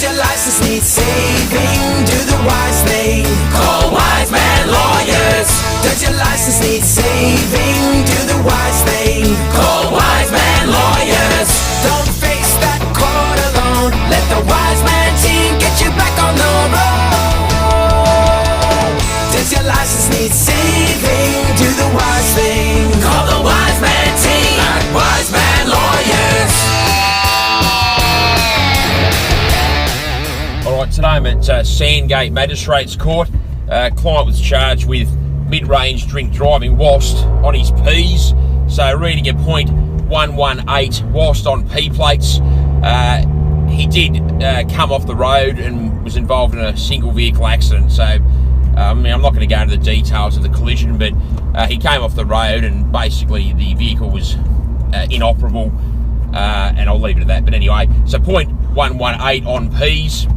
Does your license need saving? Do the wise thing. Call Wise Man Lawyers. Does your license need saving? Do the wise thing. Call Wise Man Lawyers. Don't face that court alone. Let the Wise Man team get you back on the road. Does your license need saving? Do the wise thing. Call the Wise Man team at Wise Man Lawyers. Alright, today I'm at Sandgate Magistrates Court. Client was charged with mid-range drink driving whilst on his P's. So reading a .118 whilst on P plates. He did come off the road and was involved in a single vehicle accident. So I'm not going to go into the details of the collision, but he came off the road and basically the vehicle was inoperable, and I'll leave it at that. But anyway, so .118 on P's.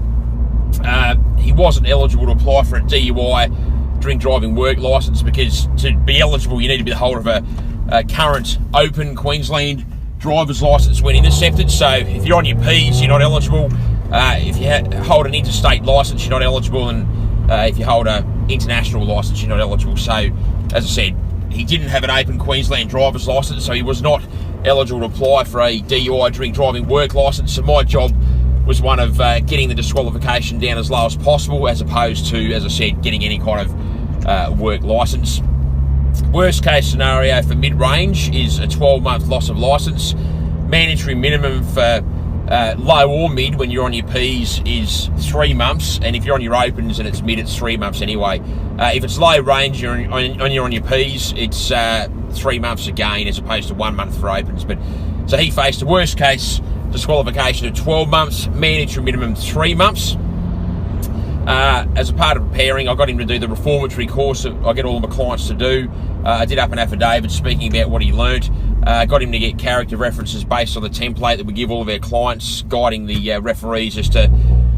He wasn't eligible to apply for a DUI drink driving work licence, because to be eligible you need to be the holder of a current open Queensland driver's licence when intercepted. So if you're on your P's, you're not eligible. If you hold an interstate licence, you're not eligible, and if you hold an international licence, you're not eligible. So as I said, he didn't have an open Queensland driver's licence, so he was not eligible to apply for a DUI drink driving work licence. So my job was one of getting the disqualification down as low as possible, as opposed to, as I said, getting any kind of work licence. Worst case scenario for mid-range is a 12-month loss of licence. Mandatory minimum for low or mid when you're on your P's is 3 months, and if you're on your opens and it's mid, it's 3 months anyway. If it's low range you're on your P's, it's 3 months again, as opposed to 1 month for opens. But so he faced a worst case disqualification of 12 months, mandatory minimum 3 months. As a part of preparing, I got him to do the reformatory course that I get all of my clients to do. I did up an affidavit speaking about what he learnt. Got him to get character references based on the template that we give all of our clients, guiding the referees as to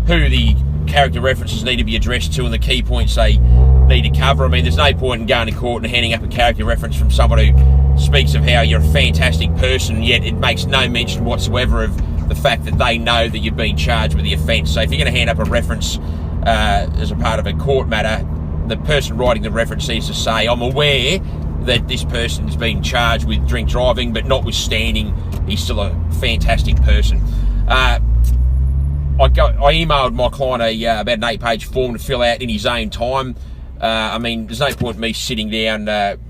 who the character references need to be addressed to and the key points they need to cover. I mean, there's no point in going to court and handing up a character reference from someone who speaks of how you're a fantastic person, yet it makes no mention whatsoever of the fact that they know that you've been charged with the offence. So if you're going to hand up a reference as a part of a court matter, the person writing the reference needs to say, I'm aware that this person's been charged with drink driving, but notwithstanding, he's still a fantastic person. I emailed my client about an 8-page form to fill out in his own time. I mean, there's no point in me sitting down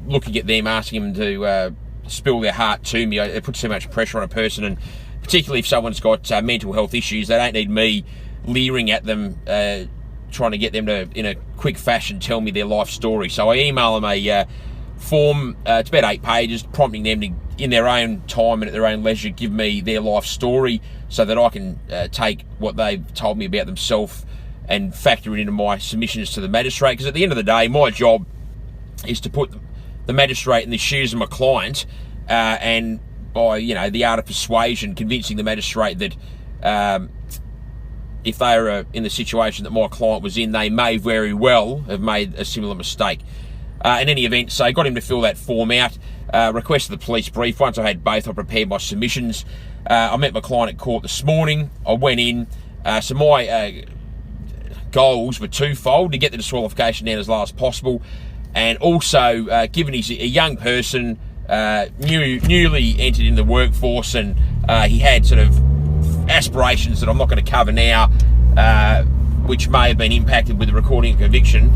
looking at them, asking them to spill their heart to me. It puts too much pressure on a person, and particularly if someone's got mental health issues, they don't need me leering at them, trying to get them to, in a quick fashion, tell me their life story. So I email them a form, it's about 8 pages, prompting them to, in their own time and at their own leisure, give me their life story so that I can take what they've told me about themselves and factor it into my submissions to the magistrate. Because at the end of the day, my job is to put the magistrate in the shoes of my client, and by the art of persuasion, convincing the magistrate that if they are in the situation that my client was in, they may very well have made a similar mistake. In any event, so I got him to fill that form out, requested the police brief. Once I had both, I prepared my submissions. I met my client at court this morning. I went in. So my goals were twofold: to get the disqualification down as low as possible, and also, given he's a young person, newly entered in the workforce, and he had sort of aspirations that I'm not going to cover now, which may have been impacted with the recording of conviction.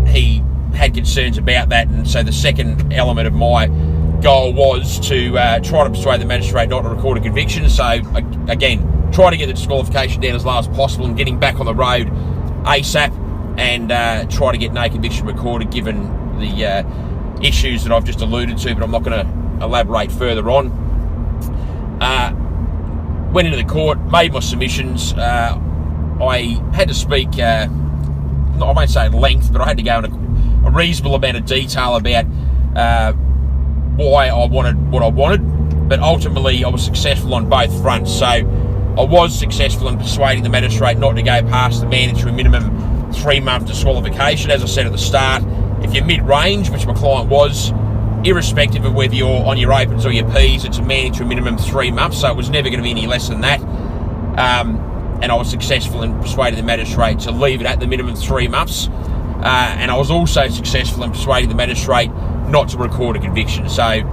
He had concerns about that, and so the second element of my goal was to try to persuade the magistrate not to record a conviction. So again, try to get the disqualification down as low as possible and getting back on the road ASAP, and try to get no conviction recorded, given the issues that I've just alluded to, but I'm not going to elaborate further on. Went into the court, made my submissions. I had to speak, I won't say at length, but I had to go into a reasonable amount of detail about why I wanted what I wanted, but ultimately I was successful on both fronts. So I was successful in persuading the magistrate not to go past the mandatory minimum 3-month disqualification. As I said at the start, if you're mid-range, which my client was, irrespective of whether you're on your opens or your P's, it's a mandatory minimum 3 months, so it was never going to be any less than that. and I was successful in persuading the magistrate to leave it at the minimum 3 months. And I was also successful in persuading the magistrate not to record a conviction. So,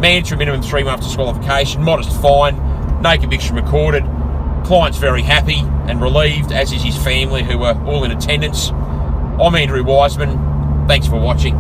mandatory minimum 3 month disqualification, modest fine, no conviction recorded. Client's very happy and relieved, as is his family, who were all in attendance. I'm Andrew Wiseman. Thanks for watching.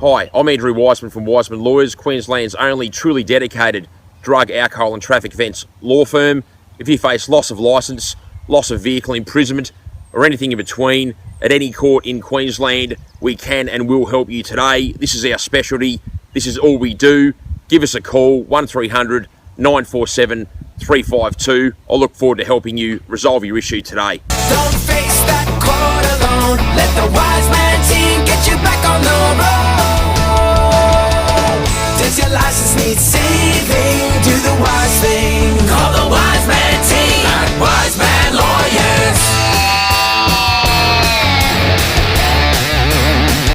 Hi, I'm Andrew Wiseman from Wiseman Lawyers, Queensland's only truly dedicated drug, alcohol and traffic offence law firm. If you face loss of licence, loss of vehicle imprisonment, or anything in between at any court in Queensland, we can and will help you today. This is our specialty. This is all we do. Give us a call, 1300 947 352. I look forward to helping you resolve your issue today. Don't face that court alone. Let the wise man team get you back on the road. Does your license need saving? Do the wise thing.